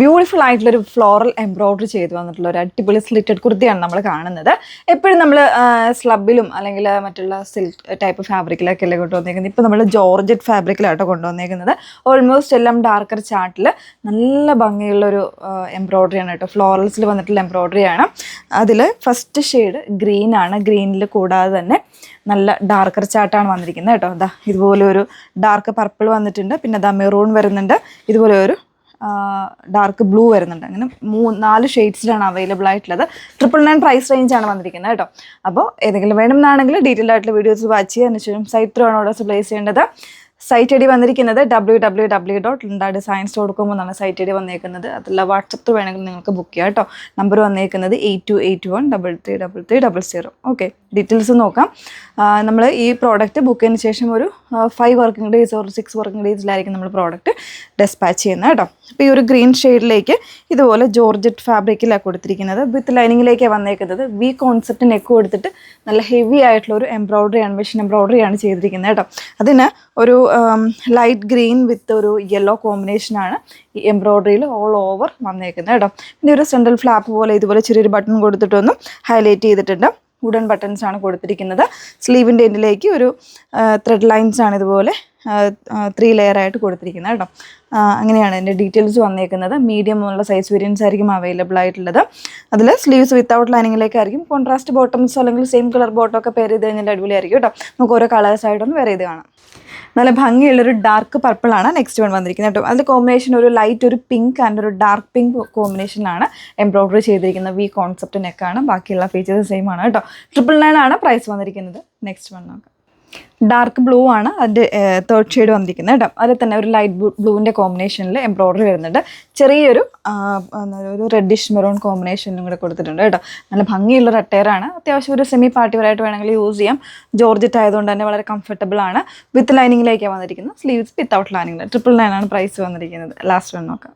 Beautiful ആയിട്ടുള്ളൊരു floral embroidery ചെയ്ത് വന്നിട്ടുള്ള ഒരു അടിപൊളി സ്ലിറ്റഡ് കുർത്തിയാണ് നമ്മൾ കാണുന്നത്. എപ്പോഴും നമ്മൾ സ്ലബിലും അല്ലെങ്കിൽ മറ്റുള്ള സിൽക്ക് ടൈപ്പ് ഫാബ്രിക്കിലൊക്കെ അല്ലേ കൊണ്ടുവന്നേക്കുന്നത്. ഇപ്പോൾ നമ്മൾ ജോർജറ്റ് ഫാബ്രിക്കിലാട്ടോ കൊണ്ടുവന്നേക്കുന്നത്. ഓൾമോസ്റ്റ് എല്ലാം ഡാർക്കർ ചാർട്ടിൽ നല്ല ഭംഗിയുള്ളൊരു എംബ്രോയിഡറിയാണ് കേട്ടോ. ഫ്ലോറൽസിൽ വന്നിട്ടുള്ള എംബ്രോയിഡറിയാണ്. അതിൽ ഫസ്റ്റ് ഷെയ്ഡ് ഗ്രീൻ ആണ്. ഗ്രീനിൽ കൂടാതെ തന്നെ നല്ല ഡാർക്കർ ചാർട്ടാണ് വന്നിരിക്കുന്നത് കേട്ടോ. അതാ ഇതുപോലെ ഒരു ഡാർക്ക് പർപ്പിൾ വന്നിട്ടുണ്ട്. പിന്നെ അതാ മെറൂൺ വരുന്നുണ്ട്. ഇതുപോലെ ഒരു ഡാർക്ക് ബ്ലൂ വരുന്നുണ്ട്. അങ്ങനെ 4 ഷെയ്ഡ്സിലാണ് അവൈലബിൾ ആയിട്ടുള്ളത്. 999 പ്രൈസ് റേഞ്ചാണ് വന്നിരിക്കുന്നത് കേട്ടോ. അപ്പോൾ ഏതെങ്കിലും വേണമെന്നാണെങ്കിൽ ഡീറ്റെയിൽ ആയിട്ടുള്ള വീഡിയോസ് വാച്ച് ചെയ്യുക. അതിനുശേഷം സൈറ്റ് ത്രൂ ആണ് ഓർഡേഴ്സ് പ്ലേസ് ചെയ്യേണ്ടത്. സൈറ്റ് ഐ ഡി വന്നിരിക്കുന്നത് www.lindadesigns.com എന്നാണ് സൈറ്റ് ഐ ഡി വന്നേക്കുന്നത്. അതല്ല വാട്സപ്പ് ത്രൂ വേണമെങ്കിൽ നിങ്ങൾക്ക് ബുക്ക് ചെയ്യാം കേട്ടോ. നമ്പർ വന്നേക്കുന്നത് 8281333300. ഓക്കെ, ഡീറ്റെയിൽസ് നോക്കാം. നമ്മൾ ഈ പ്രോഡക്റ്റ് ബുക്ക് ചെയ്തതിന് ശേഷം ഒരു 5 വർക്കിംഗ് ഡേയ്സ് ഓർ 6 വർക്കിംഗ് ഡേയ്സിലായിരിക്കും നമ്മൾ പ്രോഡക്റ്റ് ഡെസ്പാച്ച് ചെയ്യുന്നത് കേട്ടോ. അപ്പോൾ ഈ ഒരു ഗ്രീൻ ഷെയ്ഡിലേക്ക് ഇതുപോലെ ജോർജറ്റ് ഫാബ്രിക്കിലാണ് കൊടുത്തിരിക്കുന്നത്. വിത്ത് ലൈനിങ്ങിലേക്കാണ് വന്നേക്കുന്നത്. വി കോൺസെപ്റ്റ് നെക്ക് കൊടുത്തിട്ട് നല്ല ഹെവി ആയിട്ടുള്ള ഒരു എംബ്രോയിഡറിയാണ്, മെഷീൻ എംബ്രോയിഡറിയാണ് ചെയ്തിരിക്കുന്നത് കേട്ടോ. അതിന് ഒരു ലൈറ്റ് ഗ്രീൻ വിത്ത് ഒരു യെല്ലോ കോമ്പിനേഷനാണ് ഈ എംബ്രോയിഡറിയിൽ ഓൾ ഓവർ വന്നേക്കുന്നത് കേട്ടോ. പിന്നെ ഒരു സെൻട്രൽ ഫ്ലാപ്പ് പോലെ ഇതുപോലെ ചെറിയൊരു ബട്ടൺ കൊടുത്തിട്ടൊന്നും ഹൈലൈറ്റ് ചെയ്തിട്ടുണ്ട്. വുഡൻ ബട്ടൺസ് ആണ് കൊടുത്തിരിക്കുന്നത്. സ്ലീവിൻ്റെ എൻഡിലേക്ക് ഒരു ത്രെഡ് ലൈൻസ് ആണ് ഇതുപോലെ 3 ലെയർ ആയിട്ട് കൊടുത്തിരിക്കുന്നത് കേട്ടോ. അങ്ങനെയാണ് ഇതിൻ്റെ ഡീറ്റെയിൽസ് വന്നേക്കുന്നത്. മീഡിയം ഉള്ള സൈസ് വേരിയൻസ് ആയിരിക്കും അവൈലബിൾ ആയിട്ടുള്ളത്. അതിൽ സ്ലീവ്സ് വിത്തൗട്ട് ലൈനിങ്ങിലേക്കായിരിക്കും. കോൺട്രാസ്റ്റ് ബോട്ടംസ് അല്ലെങ്കിൽ സെയിം കളർ ബോട്ടം ഒക്കെ പെയർ ചെയ്ത് കഴിഞ്ഞാൽ അടിപൊളിയായിരിക്കും കേട്ടോ. നമുക്ക് ഓരോ കളേഴ്സായിട്ടൊന്ന് വെയർ ചെയ്ത് കാണാം. നല്ല ഭംഗിയുള്ളൊരു ഡാർക്ക് പർപ്പിളാണ് നെക്സ്റ്റ് വൺ വന്നിരിക്കുന്നത് കേട്ടോ. അതിൻ്റെ കോമ്പിനേഷൻ ഒരു ലൈറ്റ് ഒരു പിങ്ക് ആൻഡ് ഒരു ഡാർക്ക് പിങ്ക് കോമ്പിനേഷനാണ് എംബ്രോയിഡറി ചെയ്തിരിക്കുന്നത്. വി കോൺസെപ്റ്റ് നെക്കാണ്. ബാക്കിയുള്ള ഫീച്ചേഴ്സ് സെയിം ആണ് കേട്ടോ. 999 ആണ് പ്രൈസ് വന്നിരിക്കുന്നത്. നെക്സ്റ്റ് വൺ നോക്കാം. ഡാർക്ക് ബ്ലൂ ആണ് അതിൻ്റെ 3rd ഷെയ്ഡ് വന്നിരിക്കുന്നത് കേട്ടോ. അതിൽ തന്നെ ഒരു ലൈറ്റ് ബ്ലൂവിൻ്റെ കോമ്പിനേഷനിൽ എംബ്രോയിഡറി വരുന്നുണ്ട്. ചെറിയൊരു ഒരു റെഡിഷ് മെറൂൺ കോമ്പിനേഷനും കൂടെ കൊടുത്തിട്ടുണ്ട് കേട്ടോ. നല്ല ഭംഗിയുള്ള റെട്ടയറാണ്. അത്യാവശ്യം ഒരു സെമി പാർട്ടി വെയറായിട്ട് വേണമെങ്കിൽ യൂസ് ചെയ്യാം. ജോർജറ്റ് ആയതുകൊണ്ട് തന്നെ വളരെ കംഫർട്ടബിൾ ആണ്. വിത്ത് ലൈനിങ്ങിലേക്കാണ് വന്നിരിക്കുന്നത്. Sleeves without lining. 999 ആണ് പ്രൈസ് വന്നിരിക്കുന്നത്. ലാസ്റ്റ് വൺ നോക്കാം.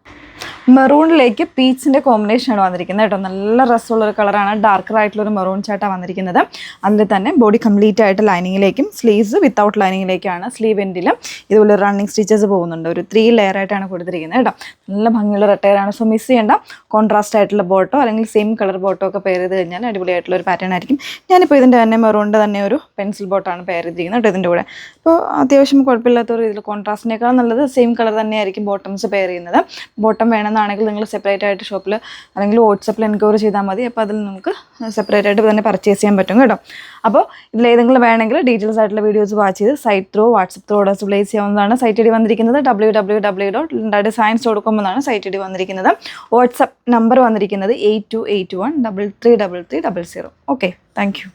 മെറൂണിലേക്ക് പീച്ചിൻ്റെ കോമ്പിനേഷനാണ് വന്നിരിക്കുന്നത് കേട്ടോ. നല്ല രസമുള്ളൊരു കളറാണ്. ഡാർക്കർ ആയിട്ടുള്ളൊരു മെറൂൺ ചാട്ടാണ് വന്നിരിക്കുന്നത്. അതിൽ തന്നെ ബോഡി കംപ്ലീറ്റ് ആയിട്ട് ലൈനിങ്ങിലേക്കും സ്ലീവ്സ് വിത്തൗട്ട് ലൈനിങ്ങിലേക്കാണ്. സ്ലീവ് എൻഡിലും ഇതുപോലെ റണ്ണിങ് സ്റ്റിച്ചസ് പോകുന്നുണ്ട്. ഒരു 3 ലെയർ ആയിട്ടാണ് കൊടുത്തിരിക്കുന്നത് കേട്ടോ. നല്ല ഭംഗിയുള്ള റെട്ടയറാണ്. സോ മിസ് ചെയ്യേണ്ട. കോൺട്രാസ്റ്റ് ആയിട്ടുള്ള ബോട്ടോ അല്ലെങ്കിൽ സെയിം കളർ ബോട്ടോ ഒക്കെ പെയർ ചെയ്ത് കഴിഞ്ഞാൽ അടിപൊളിയായിട്ടുള്ള ഒരു പാറ്റേൺ ആയിരിക്കും. ഞാനിപ്പോൾ ഇതിൻ്റെ തന്നെ മെറൂണിൻ്റെ തന്നെ ഒരു പെൻസിൽ ബോട്ടാണ് പെയർ ചെയ്തിരിക്കുന്നത് കേട്ടോ ഇതിൻ്റെ കൂടെ. അപ്പോൾ അത്യാവശ്യം കുഴപ്പമില്ലാത്ത ഒരു ഇതിൽ കോൺട്രാസ്റ്റിനേക്കാൾ നല്ലത് സെയിം കളർ തന്നെയായിരിക്കും ബോട്ടംസ് പെയർ ചെയ്യുന്നത്. ബോട്ടം വേണമെന്നാണെങ്കിൽ നിങ്ങൾ സെപ്പറേറ്റ് ആയിട്ട് ഷോപ്പിൽ അല്ലെങ്കിൽ വാട്സപ്പിൽ എൻക്വയറി ചെയ്താൽ മതി. അപ്പോൾ അതിൽ നമുക്ക് സെപ്പറേറ്റ് ആയിട്ട് തന്നെ പർച്ചേസ് ചെയ്യാൻ പറ്റും കേട്ടോ. അപ്പോൾ ഇതിലേതെങ്കിലും വേണമെങ്കിൽ ഡീറ്റെയിൽസ് ആയിട്ടുള്ള വീഡിയോസ് വാച്ച് ചെയ്ത് site through WhatsApp through orders place ചെയ്യാവുന്നതാണ്. സൈറ്റ് ഐ ഡി വന്നിരിക്കുന്നത് www.lindadesigns.com എന്നാണ് സൈറ്റ് ഐ ഡി വന്നിരിക്കുന്നത്. വാട്സപ്പ് നമ്പർ വന്നിരിക്കുന്നത് 8281333300. Okay, thank U.